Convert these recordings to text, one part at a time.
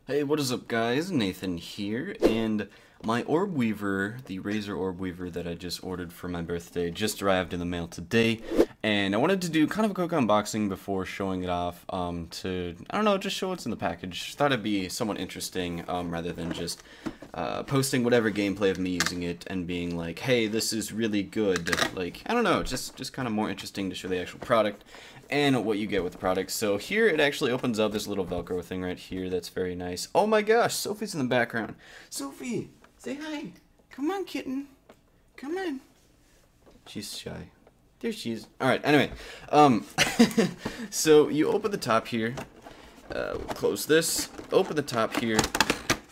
Hey, what is up, guys? Nathan here, and my orb weaver, the RAZER orb weaver that I just ordered for my birthday, just arrived in the mail today, and I wanted to do kind of a quick unboxing before showing it off, to, I don't know, just show what's in the package. Thought it'd be somewhat interesting, rather than just, posting whatever gameplay of me using it and being like, hey, this is really good. Like, I don't know, just kind of more interesting to show the actual product and what you get with the product. So here it actually opens up this little Velcro thing right here that's very nice. Oh my gosh, Sophie's in the background. Sophie, say hi. Come on, kitten. Come on. She's shy. There she is. Alright, anyway. So you open the top here. We'll close this. Open the top here.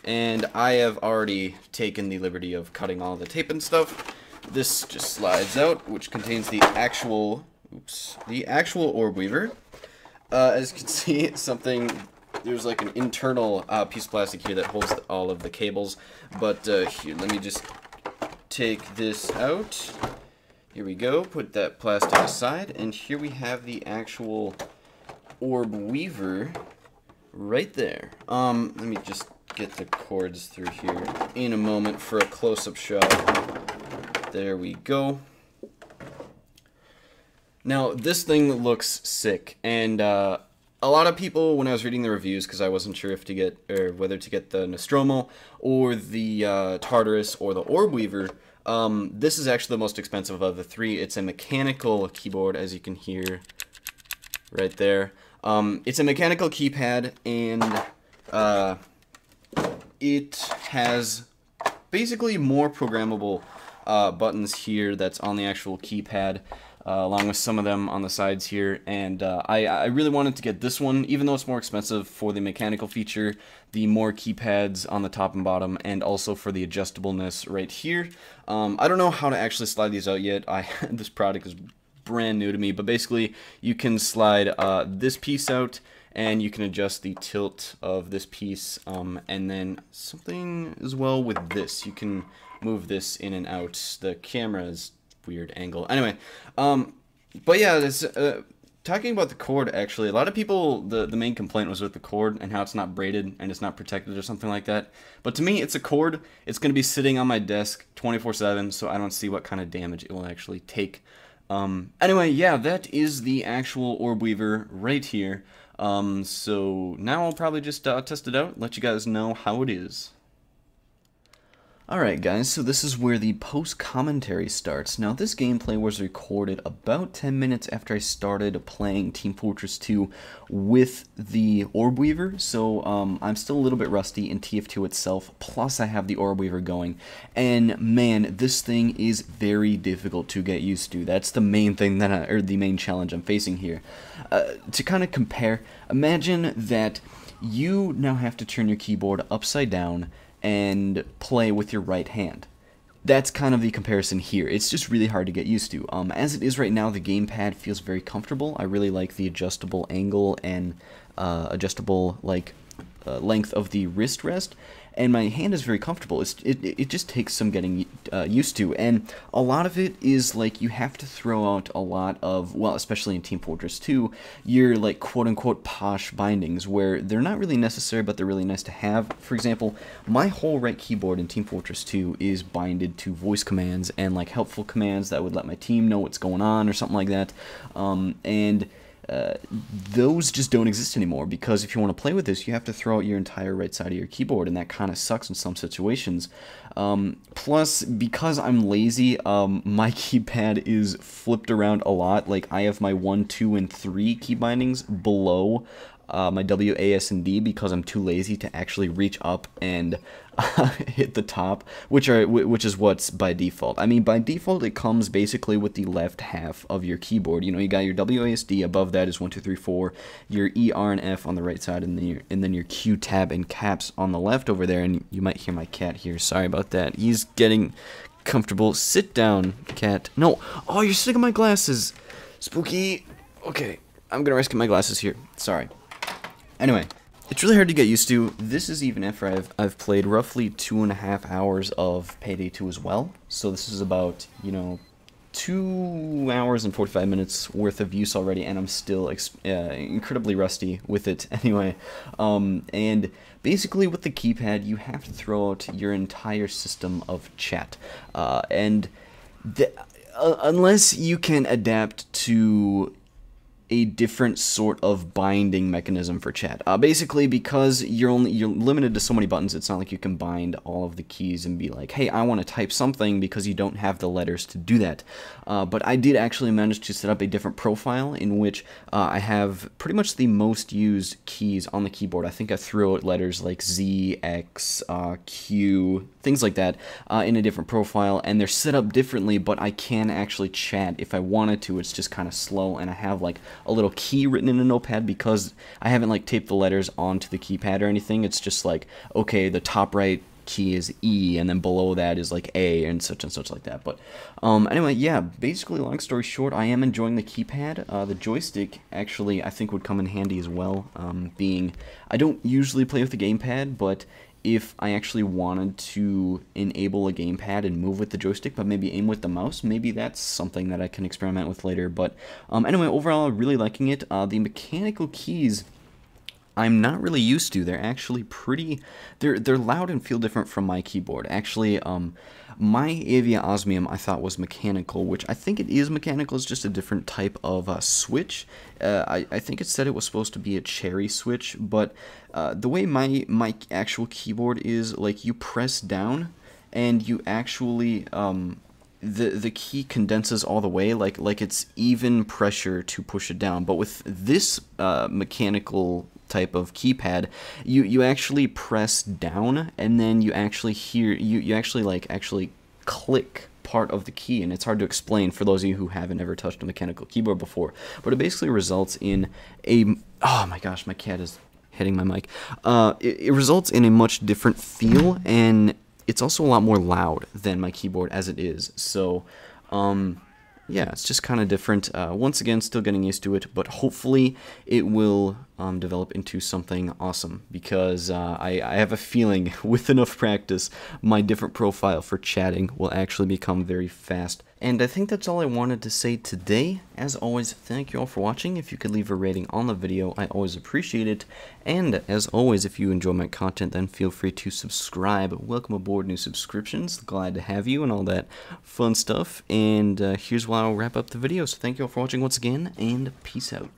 And I have already taken the liberty of cutting all the tape and stuff. This just slides out, which contains the actual orb weaver. As you can see, there's like an internal piece of plastic here that holds all of the cables. But here, let me just take this out. Here we go, put that plastic aside, and here we have the actual orb weaver right there. Let me just get the cords through here in a moment for a close-up shot. There we go. Now, this thing looks sick, and a lot of people, when I was reading the reviews, because I wasn't sure if to get, or whether to get the Nostromo, or the Tartarus, or the Orb Weaver, this is actually the most expensive of the three. It's a mechanical keyboard, as you can hear right there. It's a mechanical keypad, and it has basically more programmable buttons here that's on the actual keypad. Along with some of them on the sides here, and I really wanted to get this one, even though it's more expensive, for the mechanical feature, the more keypads on the top and bottom, and also for the adjustableness right here. I don't know how to actually slide these out yet. This product is brand new to me, but basically you can slide this piece out, and you can adjust the tilt of this piece, and then something as well with this. You can move this in and out. The camera is weird angle. Anyway, but yeah, this, talking about the cord, actually, a lot of people, the main complaint was with the cord and how it's not braided and it's not protected or something like that. But to me, it's a cord. It's going to be sitting on my desk 24/7, so I don't see what kind of damage it will actually take. Anyway, yeah, that is the actual orb weaver right here. So now I'll probably just test it out, let you guys know how it is. Alright guys, so this is where the post-commentary starts. Now this gameplay was recorded about 10 minutes after I started playing Team Fortress 2 with the Orb Weaver, so I'm still a little bit rusty in TF2 itself, plus I have the Orb Weaver going, and man, this thing is very difficult to get used to. That's the main thing or the main challenge I'm facing here. To kind of compare, imagine that you now have to turn your keyboard upside down and play with your right hand. That's kind of the comparison here. It's just really hard to get used to. As it is right now, the gamepad feels very comfortable. I really like the adjustable angle and adjustable length of the wrist rest, and my hand is very comfortable. It just takes some getting used to, and a lot of it is like you have to throw out a lot of, well, especially in Team Fortress 2, your like quote-unquote posh bindings where they're not really necessary but they're really nice to have. For example, my whole right keyboard in Team Fortress 2 is binded to voice commands and like helpful commands that would let my team know what's going on or something like that, and those just don't exist anymore, because if you want to play with this, you have to throw out your entire right side of your keyboard, and that kind of sucks in some situations. Plus, because I'm lazy, my keypad is flipped around a lot. Like, I have my 1, 2, and 3 key bindings below my W, A, S, and D, because I'm too lazy to actually reach up and hit the top, which is what's by default. I mean, by default, it comes basically with the left half of your keyboard. You know, you got your W, A, S, D. Above that is 1, 2, 3, 4. Your E, R, and F on the right side, and then your Q, Tab, and Caps on the left over there. And you might hear my cat here. Sorry about that. He's getting comfortable. Sit down, cat. No. Oh, you're sitting on my glasses. Spooky. Okay, I'm gonna rescue my glasses here. Sorry. Anyway, it's really hard to get used to. This is even after I've played roughly 2.5 hours of Payday 2 as well. So this is about, you know, 2 hours and 45 minutes worth of use already, and I'm still incredibly rusty with it anyway. And basically with the keypad, you have to throw out your entire system of chat. Unless you can adapt to a different sort of binding mechanism for chat. Basically, because you're limited to so many buttons, it's not like you can bind all of the keys and be like, hey, I want to type something, because you don't have the letters to do that. But I did actually manage to set up a different profile in which I have pretty much the most used keys on the keyboard. I think I threw out letters like Z, X, Q, things like that in a different profile, and they're set up differently, but I can actually chat if I wanted to. It's just kind of slow, and I have like a little key written in a notepad because I haven't like taped the letters onto the keypad or anything. It's just like, okay, the top right key is E, and then below that is like A, and such like that. But anyway, yeah, basically, long story short, I am enjoying the keypad. The joystick actually I think would come in handy as well, being I don't usually play with the gamepad, but if I actually wanted to enable a gamepad and move with the joystick, but maybe aim with the mouse, maybe that's something that I can experiment with later. But anyway, overall, I'm really liking it. The mechanical keys, I'm not really used to. They're actually pretty, they're loud and feel different from my keyboard. Actually, my Avia Osmium I thought was mechanical, which I think it is mechanical. It's just a different type of switch. I think it said it was supposed to be a cherry switch, but the way my actual keyboard is, like, you press down and you actually the key condenses all the way, like it's even pressure to push it down. But with this mechanical type of keypad, you actually press down, and then you actually hear you actually click part of the key, and it's hard to explain for those of you who haven't ever touched a mechanical keyboard before, but it basically results in a, oh my gosh, my cat is hitting my mic. It results in a much different feel, and it's also a lot more loud than my keyboard as it is. So yeah, it's just kind of different. Once again, still getting used to it, but hopefully it will develop into something awesome, because I have a feeling with enough practice, my different profile for chatting will actually become very fast. And I think that's all I wanted to say today. As always, thank you all for watching. If you could leave a rating on the video, I always appreciate it. And as always, if you enjoy my content, then feel free to subscribe. Welcome aboard, new subscriptions. Glad to have you and all that fun stuff. And here's where I'll wrap up the video. So thank you all for watching once again, and peace out.